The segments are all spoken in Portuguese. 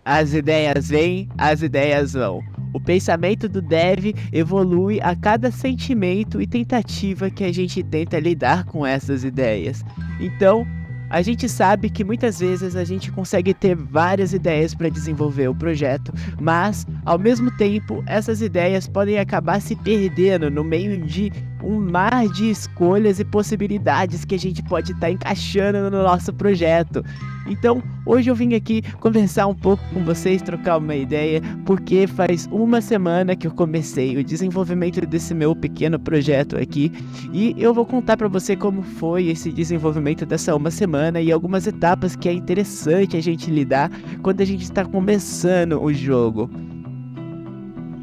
As ideias vêm, as ideias vão. O pensamento do dev evolui a cada sentimento e tentativa que a gente tenta lidar com essas ideias. Então, a gente sabe que muitas vezes a gente consegue ter várias ideias para desenvolver o projeto, mas, ao mesmo tempo, essas ideias podem acabar se perdendo no meio de um mar de escolhas e possibilidades que a gente pode estar encaixando no nosso projeto. Então, hoje eu vim aqui conversar um pouco com vocês, trocar uma ideia, porque faz uma semana que eu comecei o desenvolvimento desse meu pequeno projeto aqui, e eu vou contar para você como foi esse desenvolvimento dessa uma semana e algumas etapas que é interessante a gente lidar quando a gente está começando o jogo.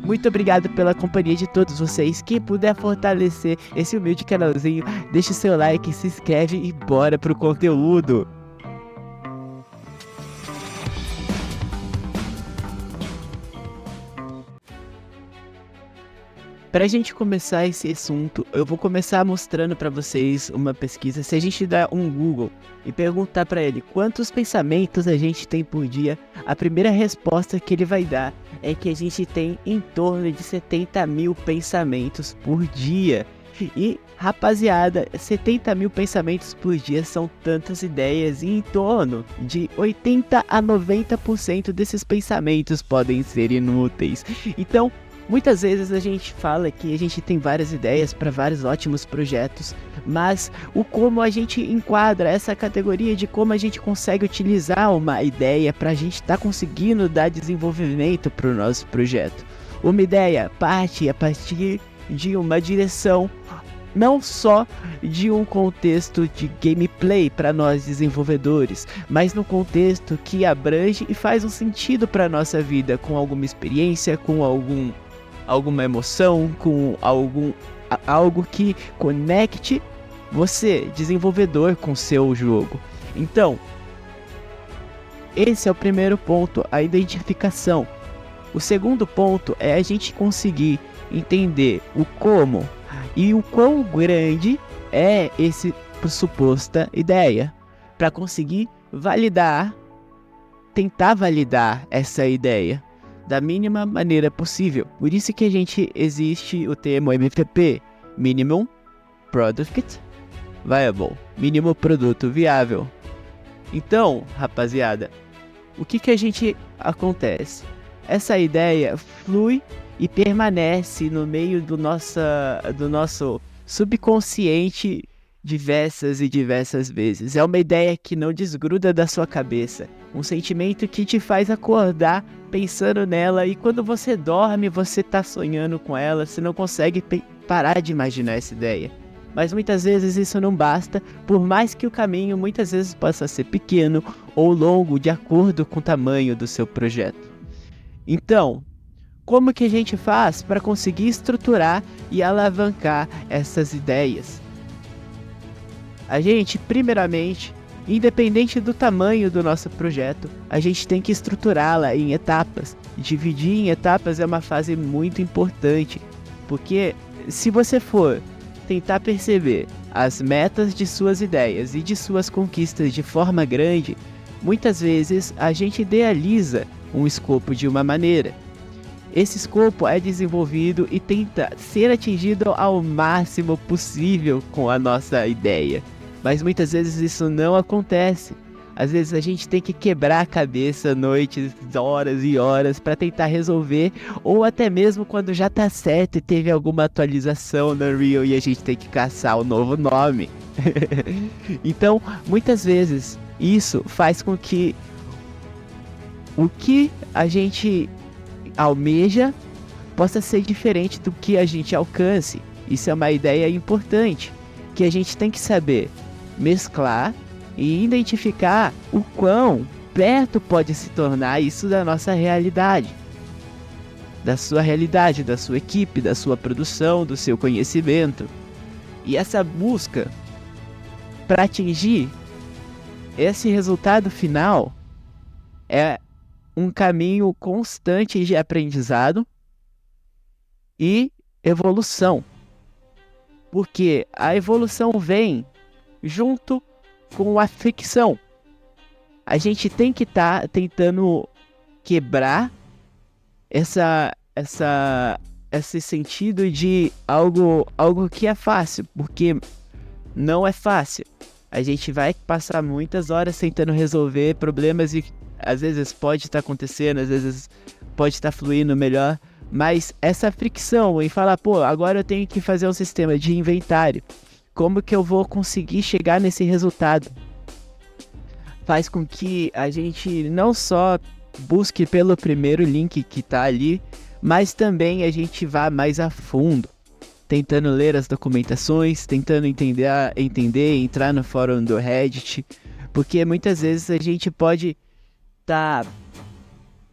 Muito obrigado pela companhia de todos vocês. Quem puder fortalecer esse humilde canalzinho, deixa o seu like, se inscreve e bora pro conteúdo! Para a gente começar esse assunto, eu vou começar mostrando para vocês uma pesquisa. Se a gente der um Google e perguntar para ele quantos pensamentos a gente tem por dia, a primeira resposta que ele vai dar é que a gente tem em torno de 70 mil pensamentos por dia. E, rapaziada, 70 mil pensamentos por dia são tantas ideias e em torno de 80 a 90% desses pensamentos podem ser inúteis. Então, muitas vezes a gente fala que a gente tem várias ideias para vários ótimos projetos, mas o como a gente enquadra essa categoria de como a gente consegue utilizar uma ideia para a gente estar conseguindo dar desenvolvimento para o nosso projeto. Uma ideia parte a partir de uma direção, não só de um contexto de gameplay para nós desenvolvedores, mas no contexto que abrange e faz um sentido para nossa vida, com alguma experiência, com alguma emoção, com algo que conecte você, desenvolvedor, com seu jogo. Então, esse é o primeiro ponto, a identificação. O segundo ponto é a gente conseguir entender o como e o quão grande é esse suposta ideia, para conseguir tentar validar essa ideia da mínima maneira possível. Por isso que existe o termo MVP, Minimum Product Viable, mínimo produto viável. Então, rapaziada, o que a gente acontece? Essa ideia flui e permanece no meio do nosso subconsciente diversas e diversas vezes. É uma ideia que não desgruda da sua cabeça, um sentimento que te faz acordar pensando nela, e quando você dorme, você tá sonhando com ela, você não consegue parar de imaginar essa ideia. Mas muitas vezes isso não basta, por mais que o caminho muitas vezes possa ser pequeno ou longo de acordo com o tamanho do seu projeto. Então, como que a gente faz para conseguir estruturar e alavancar essas ideias? A gente, primeiramente, independente do tamanho do nosso projeto, a gente tem que estruturá-la em etapas. Dividir em etapas é uma fase muito importante, porque se você for tentar perceber as metas de suas ideias e de suas conquistas de forma grande, muitas vezes a gente idealiza um escopo de uma maneira. Esse escopo é desenvolvido e tenta ser atingido ao máximo possível com a nossa ideia. Mas muitas vezes isso não acontece. Às vezes a gente tem que quebrar a cabeça noites, horas e horas para tentar resolver, ou até mesmo quando já tá certo e teve alguma atualização no Unreal e a gente tem que caçar o novo nome. Então, muitas vezes isso faz com que o que a gente almeja possa ser diferente do que a gente alcance. Isso é uma ideia importante, que a gente tem que saber mesclar e identificar o quão perto pode se tornar isso da nossa realidade, da sua realidade, da sua equipe, da sua produção, do seu conhecimento. E essa busca para atingir esse resultado final é um caminho constante de aprendizado e evolução, porque a evolução vem junto com a fricção. A gente tem que estar tentando quebrar esse sentido de algo que é fácil, porque não é fácil. A gente vai passar muitas horas tentando resolver problemas e às vezes pode estar acontecendo, às vezes pode estar fluindo melhor, mas essa fricção em falar, pô, agora eu tenho que fazer um sistema de inventário, como que eu vou conseguir chegar nesse resultado? Faz com que a gente não só busque pelo primeiro link que tá ali, mas também a gente vá mais a fundo, tentando ler as documentações, tentando entender, entrar no fórum do Reddit, porque muitas vezes a gente pode estar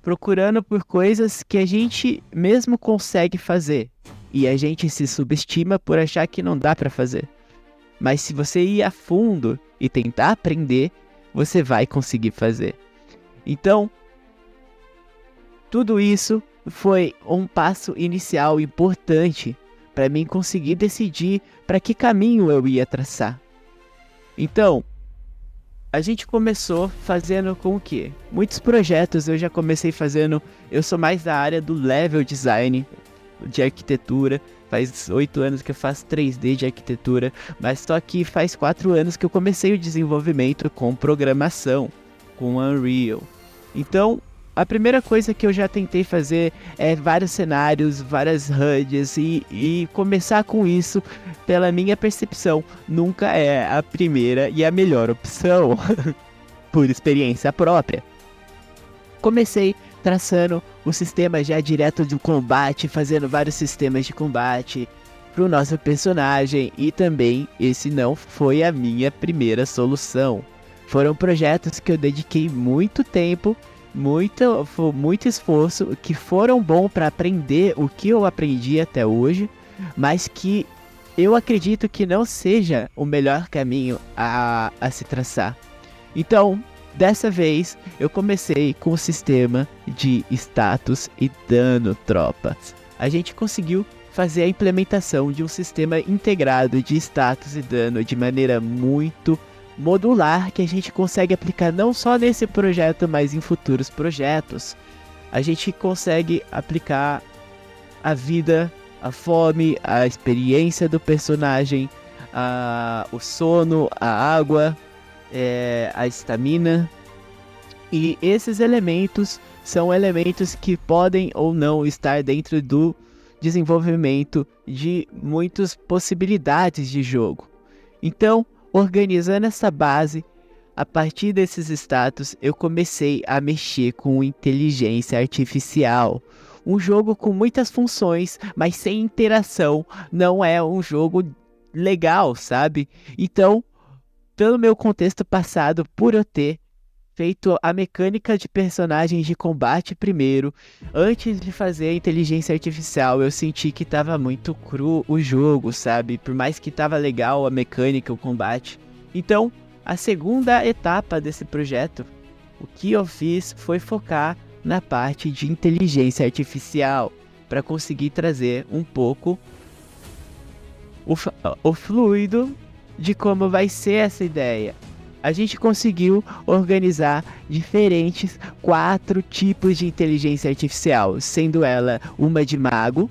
procurando por coisas que a gente mesmo consegue fazer, e a gente se subestima por achar que não dá para fazer. Mas se você ir a fundo e tentar aprender, você vai conseguir fazer. Então, tudo isso foi um passo inicial importante para mim conseguir decidir para que caminho eu ia traçar. Então, a gente começou fazendo com o quê? Muitos projetos eu já comecei fazendo, eu sou mais da área do level design, de arquitetura, faz 8 anos que eu faço 3D de arquitetura, mas só que faz 4 anos que eu comecei o desenvolvimento com programação, com Unreal. Então, a primeira coisa que eu já tentei fazer é vários cenários, várias HUDs e começar com isso, pela minha percepção, nunca é a primeira e a melhor opção, por experiência própria. Comecei traçando o sistema já direto do combate, fazendo vários sistemas de combate pro nosso personagem, e também esse não foi a minha primeira solução. Foram projetos que eu dediquei muito tempo, muito esforço, que foram bons para aprender o que eu aprendi até hoje, mas que eu acredito que não seja o melhor caminho a se traçar. Então, dessa vez, eu comecei com o sistema de status e dano tropa. A gente conseguiu fazer a implementação de um sistema integrado de status e dano de maneira muito modular, que a gente consegue aplicar não só nesse projeto, mas em futuros projetos. A gente consegue aplicar a vida, a fome, a experiência do personagem, o sono, a água, a estamina. E esses elementos são elementos que podem ou não estar dentro do desenvolvimento de muitas possibilidades de jogo. Então, organizando essa base, a partir desses status, eu comecei a mexer com inteligência artificial. Um jogo com muitas funções, mas sem interação, não é um jogo legal, sabe? Então, pelo meu contexto passado, por eu ter feito a mecânica de personagens de combate primeiro, antes de fazer a inteligência artificial, eu senti que tava muito cru o jogo, sabe? Por mais que tava legal a mecânica, o combate. Então, a segunda etapa desse projeto, o que eu fiz foi focar na parte de inteligência artificial, para conseguir trazer um pouco o fluido de como vai ser essa ideia. A gente conseguiu organizar diferentes 4 tipos de inteligência artificial, sendo ela uma de mago,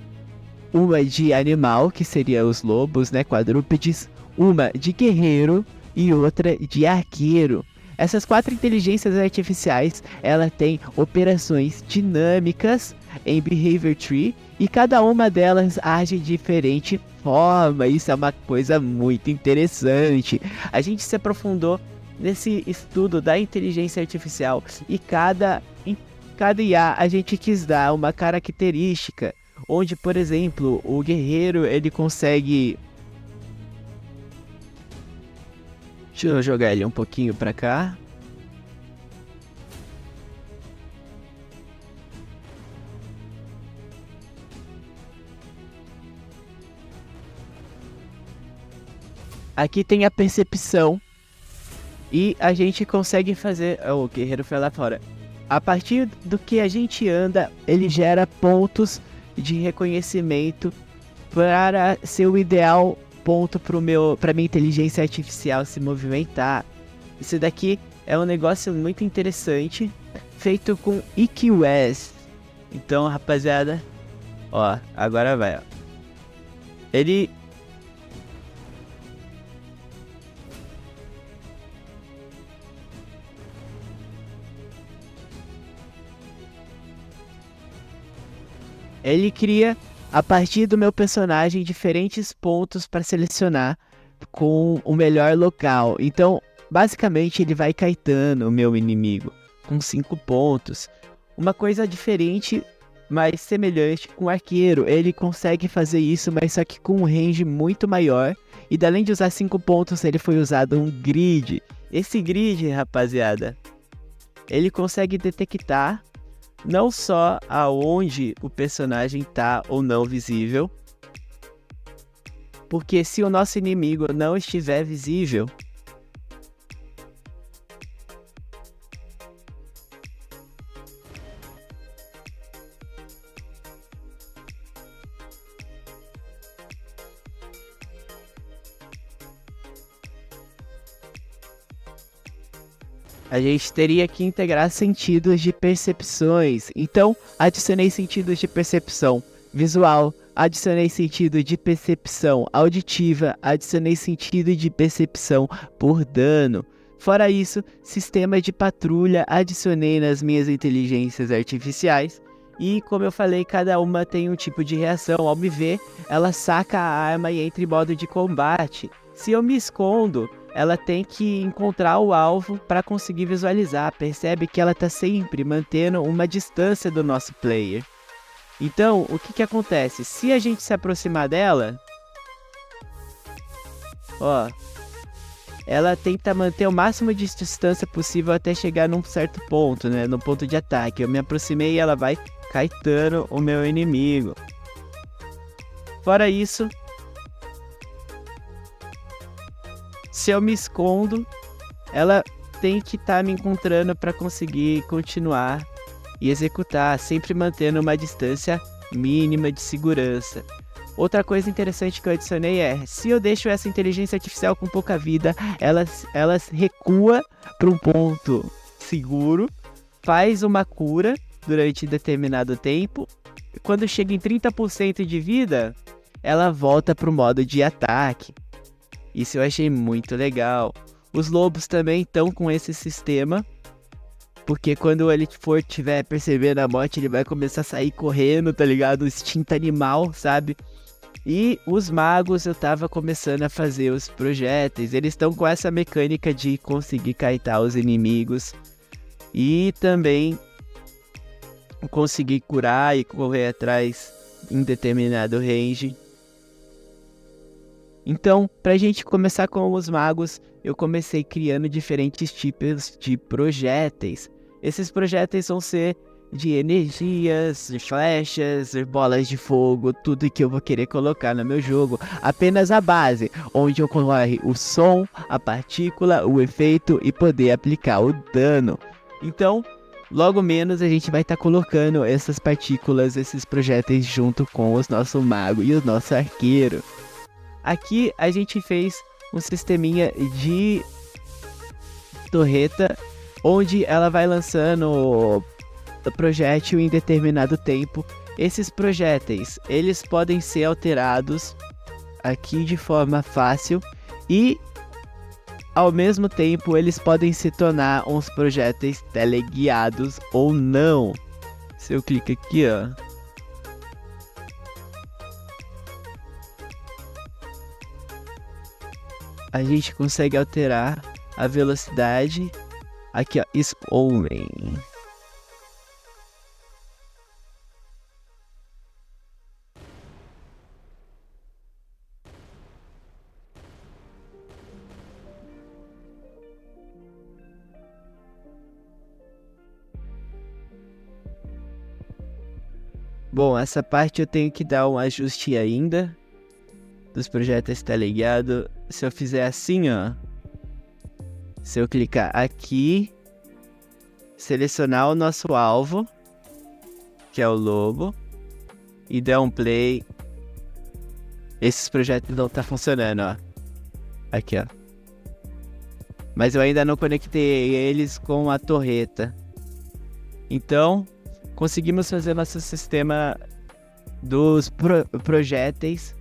uma de animal, que seria os lobos, né, quadrúpedes, uma de guerreiro e outra de arqueiro. Essas 4 inteligências artificiais, ela tem operações dinâmicas em Behavior Tree, e cada uma delas age de diferente forma. Isso é uma coisa muito interessante. A gente se aprofundou nesse estudo da inteligência artificial, e cada IA a gente quis dar uma característica, onde, por exemplo, o guerreiro ele consegue... Deixa eu jogar ele um pouquinho pra cá. Aqui tem a percepção. E a gente consegue fazer... O guerreiro foi lá fora. A partir do que a gente anda, ele gera pontos de reconhecimento para ser o ideal ponto para minha inteligência artificial se movimentar. Isso daqui é um negócio muito interessante, feito com Icky West. Então, rapaziada, ó, agora vai, ó. Ele cria, a partir do meu personagem, diferentes pontos para selecionar com o melhor local. Então, basicamente, ele vai kitando o meu inimigo com 5 pontos. Uma coisa diferente, mas semelhante com o arqueiro. Ele consegue fazer isso, mas só que com um range muito maior. E além de usar 5 pontos, ele foi usado um grid. Esse grid, rapaziada, ele consegue detectar não só aonde o personagem tá ou não visível, porque se o nosso inimigo não estiver visível, a gente teria que integrar sentidos de percepções. Então, adicionei sentidos de percepção visual, adicionei sentido de percepção auditiva, adicionei sentido de percepção por dano. Fora isso, sistema de patrulha adicionei nas minhas inteligências artificiais. E, como eu falei, cada uma tem um tipo de reação. Ao me ver, ela saca a arma e entra em modo de combate. Se eu me escondo, ela tem que encontrar o alvo para conseguir visualizar. Percebe que ela está sempre mantendo uma distância do nosso player. Então, o que acontece? Se a gente se aproximar dela, ó, ela tenta manter o máximo de distância possível até chegar num certo ponto, né? No ponto de ataque. Eu me aproximei e ela vai kitando o meu inimigo. Fora isso, se eu me escondo, ela tem que estar me encontrando para conseguir continuar e executar, sempre mantendo uma distância mínima de segurança. Outra coisa interessante que eu adicionei é, se eu deixo essa inteligência artificial com pouca vida, ela recua para um ponto seguro, faz uma cura durante determinado tempo, e quando chega em 30% de vida, ela volta para o modo de ataque. Isso eu achei muito legal. Os lobos também estão com esse sistema, porque quando ele tiver percebendo a morte, ele vai começar a sair correndo, tá ligado? O instinto animal, sabe? E os magos, eu tava começando a fazer os projéteis. Eles estão com essa mecânica de conseguir kitar os inimigos e também conseguir curar e correr atrás em determinado range. Então, pra gente começar com os magos, eu comecei criando diferentes tipos de projéteis. Esses projéteis vão ser de energias, de flechas, de bolas de fogo, tudo que eu vou querer colocar no meu jogo. Apenas a base, onde ocorre o som, a partícula, o efeito e poder aplicar o dano. Então, logo menos a gente vai estar colocando essas partículas, esses projéteis junto com os nossos magos e o nosso arqueiro. Aqui a gente fez um sisteminha de torreta, onde ela vai lançando o projétil em determinado tempo. Esses projéteis, eles podem ser alterados aqui de forma fácil e, ao mesmo tempo, eles podem se tornar uns projéteis teleguiados ou não. Se eu clico aqui, ó, a gente consegue alterar a velocidade. Aqui, ó, Spawning. Bom, essa parte eu tenho que dar um ajuste ainda dos projetos, tá ligado? Se eu fizer assim, ó, se eu clicar aqui, selecionar o nosso alvo, que é o lobo, e der um play, esses projetos não tá funcionando, ó. Aqui, ó. Mas eu ainda não conectei eles com a torreta. Então, conseguimos fazer nosso sistema dos projéteis.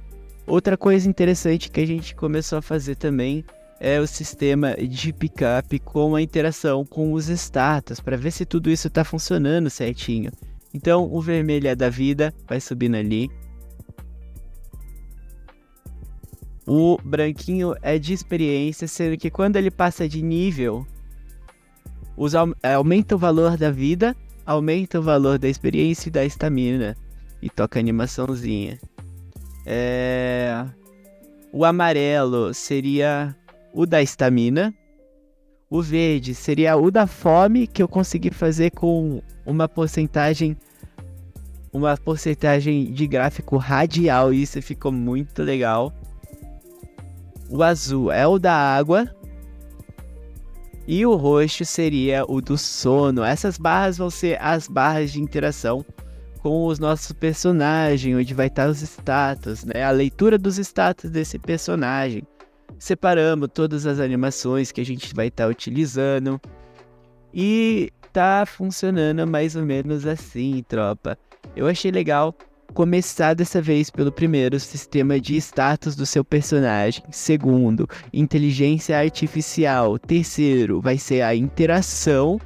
Outra coisa interessante que a gente começou a fazer também é o sistema de pickup com a interação com os status, para ver se tudo isso está funcionando certinho. Então, o vermelho é da vida, vai subindo ali. O branquinho é de experiência, sendo que quando ele passa de nível, aumenta o valor da vida, aumenta o valor da experiência e da estamina. E toca a animaçãozinha. O amarelo seria o da estamina. O verde seria o da fome, que eu consegui fazer com uma porcentagem de gráfico radial. E isso ficou muito legal. O azul é o da água. E o roxo seria o do sono. Essas barras vão ser as barras de interação com os nossos personagens, onde vai estar os status, né? A leitura dos status desse personagem. Separamos todas as animações que a gente vai estar utilizando. E tá funcionando mais ou menos assim, tropa. Eu achei legal começar dessa vez pelo primeiro, sistema de status do seu personagem. Segundo, inteligência artificial. Terceiro, vai ser a interação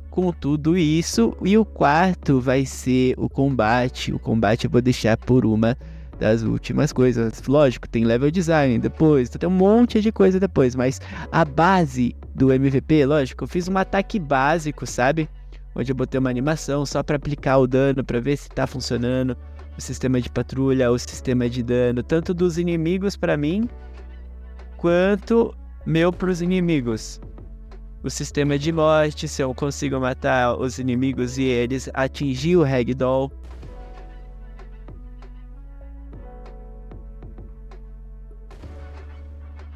com tudo isso. E o quarto vai ser o combate. O combate eu vou deixar por uma das últimas coisas. Lógico, tem level design depois, tem um monte de coisa depois, mas a base do MVP, lógico, eu fiz um ataque básico, sabe? Onde eu botei uma animação só pra aplicar o dano, pra ver se tá funcionando o sistema de patrulha, o sistema de dano, tanto dos inimigos pra mim, quanto meu pros inimigos. O sistema de morte, se eu consigo matar os inimigos e eles atingir o Ragdoll.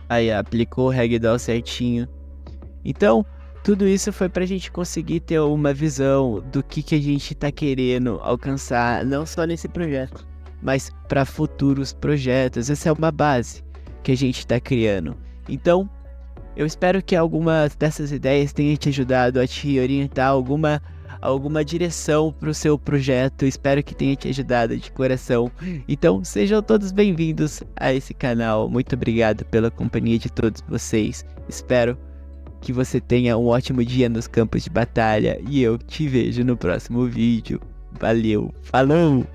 Aí aplicou o Ragdoll certinho. Então, tudo isso foi pra gente conseguir ter uma visão do que a gente tá querendo alcançar, não só nesse projeto, mas para futuros projetos. Essa é uma base que a gente tá criando. Então, eu espero que algumas dessas ideias tenham te ajudado a te orientar alguma direção para o seu projeto. Espero que tenha te ajudado de coração. Então, sejam todos bem-vindos a esse canal. Muito obrigado pela companhia de todos vocês. Espero que você tenha um ótimo dia nos campos de batalha e eu te vejo no próximo vídeo. Valeu, falou!